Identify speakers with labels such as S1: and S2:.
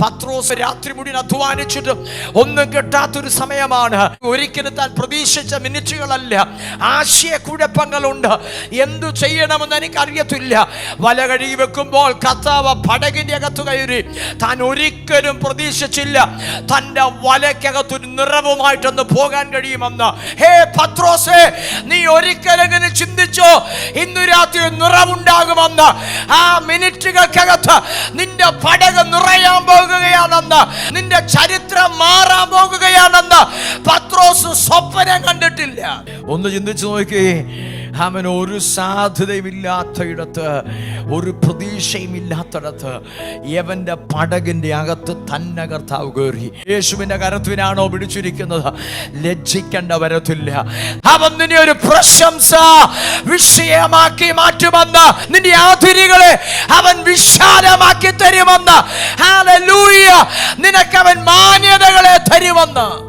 S1: പത്രോസ് രാത്രി മുഴുവൻ അധ്വാനിച്ചിട്ട് ഒന്നും കിട്ടാത്തൊരു സമയമാണ്. ഒരിക്കലും താൻ പ്രതീക്ഷിച്ച മിനിറ്റുകളല്ല. ആശയക്കുഴപ്പങ്ങളുണ്ട്. എന്തു ചെയ്യണമെന്ന് എനിക്കറിയത്തില്ല. വല കഴുകി വെക്കുമ്പോൾ കർത്താവ് പടകിന്റെ അകത്ത് കയറി. താൻ ഒരിക്കലും പ്രതീക്ഷിച്ചില്ല തന്റെ വലയ്ക്കകത്തൊരു നിറവുമായിട്ടൊന്ന് പോകാൻ കഴിയുമെന്ന്. ഹേ പത്രോസേ, നീ ഒരിക്കലെങ്കിലും ചിന്തിച്ചോ ഇന്നു രാത്രി നിറവുണ്ടാകുമെന്ന്? ആ മിനിറ്റുകൾക്കകത്ത് നിന്റെ പടക് നിറയാൻ പോകുകയാണെന്ന്, നിന്റെ ചരിത്രം മാറാൻ പോകുകയാണെന്ന് പത്രോസ് സ്വപ്നം കണ്ടിട്ടില്ല. ഒന്ന് ചിന്തിച്ചു നോക്കി. അവൻ ഒരു സാധ്യതയുമില്ലാത്തയിടത്ത്, ഒരു പ്രതീക്ഷയും ഇല്ലാത്തടത്ത് യവന്റെ പടകിന്റെ അകത്ത് തന്നെ കർത്താവ് കയറി. യേശുവിന്റെ കരത്തിനാണോ പിടിച്ചിരിക്കുന്നത്? ലജ്ജിക്കേണ്ട വരത്തില്ല. അവൻ നിന്നെ ഒരു പ്രശംസ വിഷയമാക്കി മാറ്റുമെന്ന്, നിന്റെ ആതിരികളെ അവൻ വിശാലമാക്കി തരുമെന്ന്. ഹല്ലേലൂയ! നിനക്കവൻ മാന്യതകളെ തരുമെന്ന്.